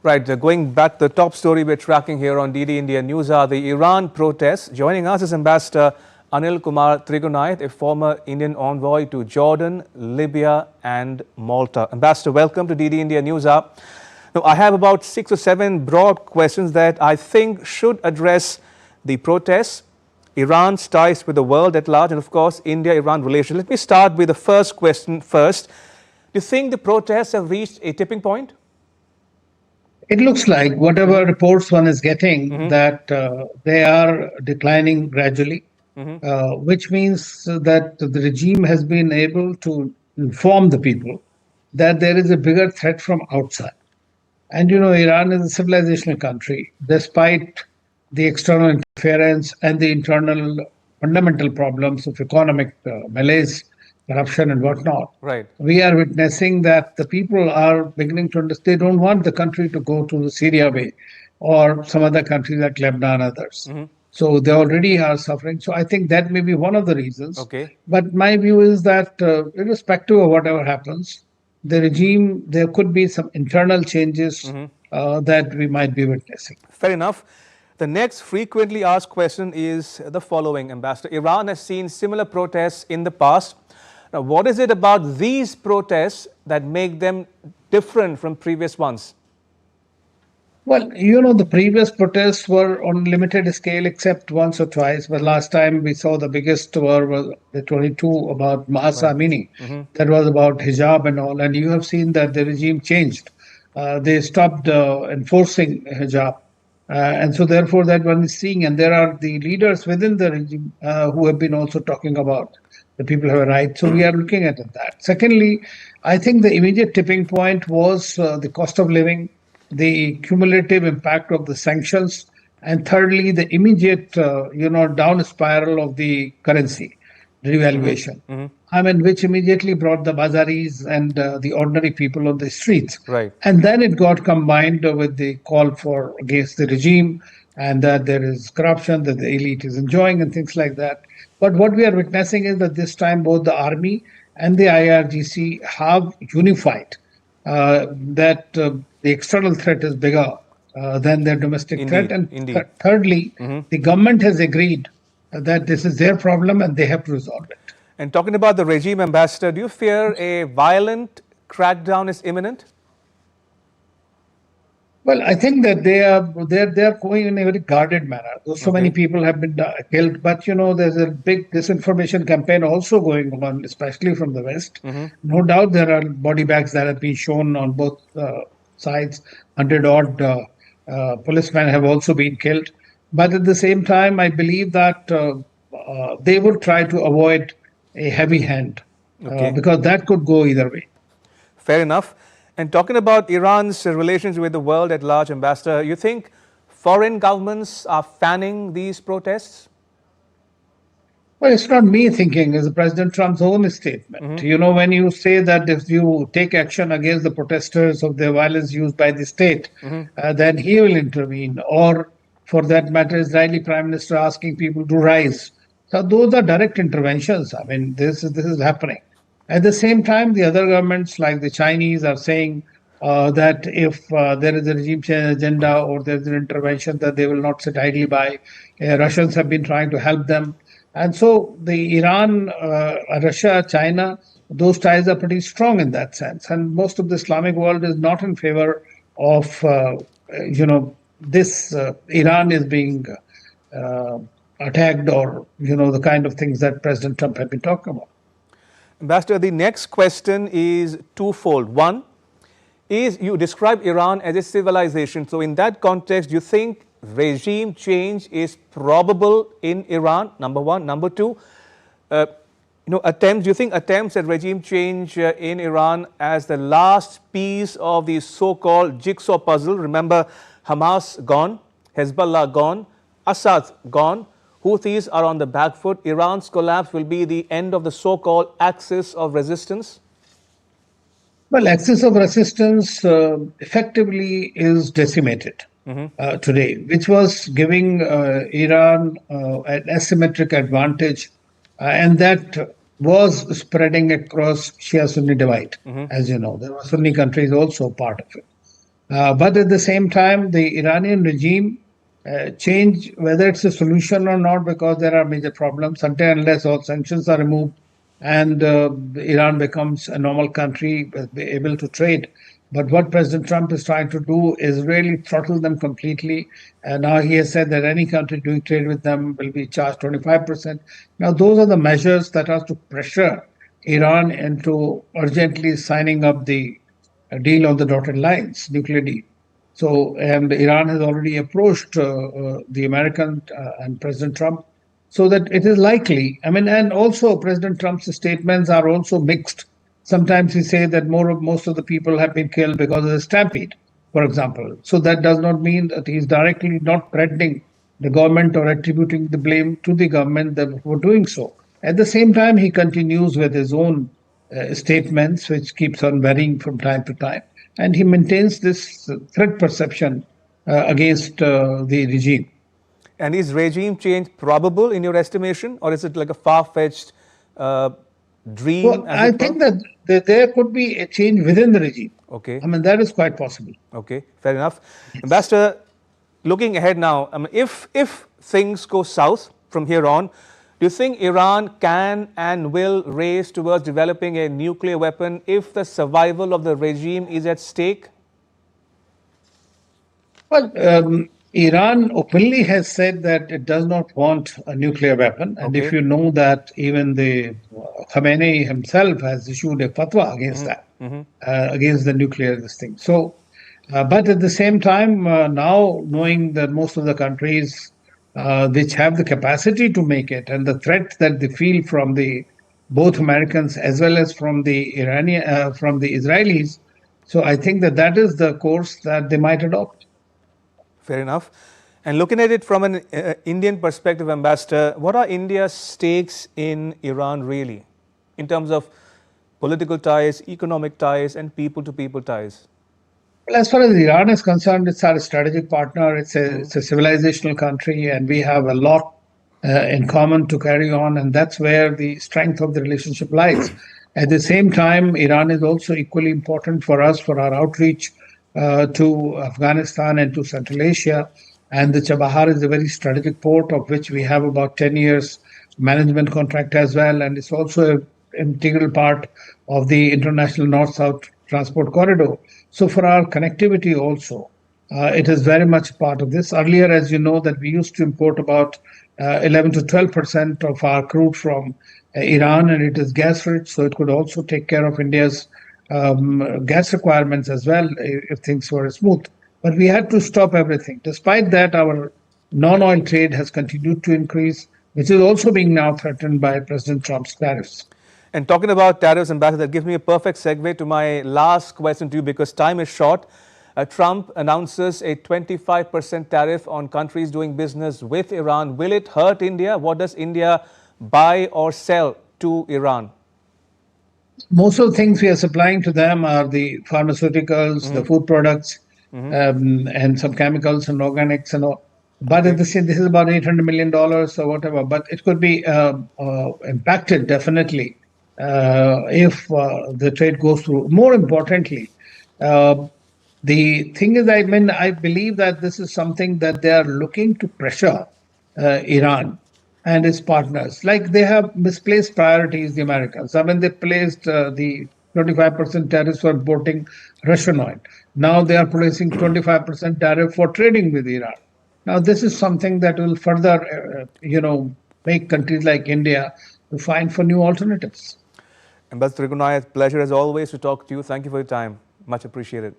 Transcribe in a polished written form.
Right, going back to the top story we're tracking here on DD India News are the Iran protests. Joining us is Ambassador Anil Kumar Trigunait, a former Indian envoy to Jordan, Libya and Malta. Ambassador, welcome to DD India News Hour. Now, I have about 6 or 7 broad questions that I think should address the protests, Iran's ties with the world at large, and of course, India-Iran relations. Let me start with the first question first. Do you think the protests have reached a tipping point? It looks like whatever reports one is getting that they are declining gradually, which means that the regime has been able to inform the people that there is a bigger threat from outside. And you know, Iran is a civilizational country, despite the external interference and the internal fundamental problems of economic malaise, corruption and whatnot. Right. We are witnessing that the people are beginning to understand they don't want the country to go to the Syria way or some other countries like Lebanon and others. So they already are suffering. So I think that may be one of the reasons. Okay. But my view is that irrespective of whatever happens, the regime, there could be some internal changes that we might be witnessing. Fair enough. The next frequently asked question is the following, Ambassador. Iran has seen similar protests in the past. Now, what is it about these protests that make them different from previous ones? Well, you know, the previous protests were on limited scale except once or twice. But last time we saw the biggest was the 22 about Mahsa Amini. That was about hijab and all. And you have seen that the regime changed. They stopped enforcing hijab. And so therefore that one is seeing, and there are the leaders within the regime who have been also talking about the people have a right. So we are looking at that. Secondly, I think the immediate tipping point was the cost of living, the cumulative impact of the sanctions, and thirdly, the immediate, down spiral of the currency devaluation. I mean, which immediately brought the bazaris and the ordinary people on the streets. Right. And then it got combined with the call for against the regime and that there is corruption that the elite is enjoying and things like that. But what we are witnessing is that this time both the army and the IRGC have unified that the external threat is bigger than their domestic threat. And thirdly, the government has agreed that this is their problem and they have to resolve it. And talking about the regime, Ambassador, do you fear a violent crackdown is imminent? Well, I think that they are going in a very guarded manner. So many people have been killed, but you know, there's a big disinformation campaign also going on, especially from the West. No doubt there are body bags that have been shown on both sides. 100-odd policemen have also been killed. But at the same time, I believe that they will try to avoid a heavy hand because that could go either way. Fair enough. And talking about Iran's relations with the world at large, Ambassador, you think foreign governments are fanning these protests? Well, it's not me thinking, it's President Trump's own statement. You know, when you say that if you take action against the protesters of the violence used by the state, then he will intervene. Or for that matter, Israeli Prime Minister asking people to rise. So those are direct interventions. I mean, this is happening. At the same time, the other governments like the Chinese are saying that if there is a regime change agenda or there is an intervention that they will not sit idly by. Russians have been trying to help them. And so the Iran, Russia, China, those ties are pretty strong in that sense. And most of the Islamic world is not in favor of, this Iran is being attacked or, the kind of things that President Trump had been talking about. Ambassador, the next question is twofold. One is you describe Iran as a civilization. So in that context, do you think regime change is probable in Iran? Number one. Number two, do you think attempts at regime change in Iran as the last piece of the so-called jigsaw puzzle? Remember, Hamas gone, Hezbollah gone, Assad gone, Houthis are on the back foot. Iran's collapse will be the end of the so-called axis of resistance? Well, axis of resistance effectively is decimated today, which was giving Iran an asymmetric advantage, and that was spreading across Shia-Sunni divide, as you know. There were Sunni countries also part of it. But at the same time, the Iranian regime change, whether it's a solution or not, because there are major problems, until unless all sanctions are removed and Iran becomes a normal country, able to trade. But what President Trump is trying to do is really throttle them completely. And now he has said that any country doing trade with them will be charged 25%. Now, those are the measures that are to pressure Iran into urgently signing up the deal on the dotted lines, nuclear deal. So, and Iran has already approached the American and President Trump, so that it is likely. I mean, and also President Trump's statements are also mixed. Sometimes he says that most of the people have been killed because of the stampede, for example. So that does not mean that he's directly not threatening the government or attributing the blame to the government for doing so. At the same time, he continues with his own statements, which keeps on varying from time to time, and he maintains this threat perception against the regime. And is regime change probable in your estimation, or is it like a far-fetched dream? Well, I think that there could be a change within the regime. Okay. I mean, that is quite possible. Okay, fair enough. Ambassador, looking ahead now, I mean, if things go south from here on, do you think Iran can and will race towards developing a nuclear weapon if the survival of the regime is at stake? Well, Iran openly has said that it does not want a nuclear weapon. And if you know that even the Khamenei himself has issued a fatwa against that, against the nuclear this thing. So, but at the same time, now knowing that most of the countries which have the capacity to make it and the threat that they feel from the both Americans as well as from the Israelis, so I think that is the course that they might adopt. Fair enough. And looking at it from an Indian perspective, Ambassador, what are India's stakes in Iran really, in terms of political ties, economic ties, and people-to-people ties? Well, as far as Iran is concerned, it's our strategic partner. It's a civilizational country, and we have a lot in common to carry on, and that's where the strength of the relationship lies. At the same time, Iran is also equally important for us for our outreach to Afghanistan and to Central Asia. And the Chabahar is a very strategic port of which we have about 10 years management contract as well. And it's also an integral part of the international north-south transport corridor. So for our connectivity also, it is very much part of this. Earlier, as you know, that we used to import about 11 to 12% of our crude from Iran, and it is gas rich, so it could also take care of India's gas requirements as well if things were smooth. But we had to stop everything. Despite that, our non-oil trade has continued to increase, which is also being now threatened by President Trump's tariffs. And talking about tariffs, Ambassador, that gives me a perfect segue to my last question to you, because time is short. Trump announces a 25% tariff on countries doing business with Iran. Will it hurt India? What does India buy or sell to Iran? Most of the things we are supplying to them are the pharmaceuticals, the food products, and some chemicals and organics and all. But at the same, this is about $800 million or whatever. But it could be impacted definitely if the trade goes through. More importantly, the thing is, I believe that this is something that they are looking to pressure Iran and its partners. Like they have misplaced priorities, the Americans. I mean, they placed the 25% tariffs for importing Russian oil. Now they are placing 25% tariff for trading with Iran. Now this is something that will further, make countries like India to find for new alternatives. Ambassador Trigunai, pleasure as always to talk to you. Thank you for your time. Much appreciated.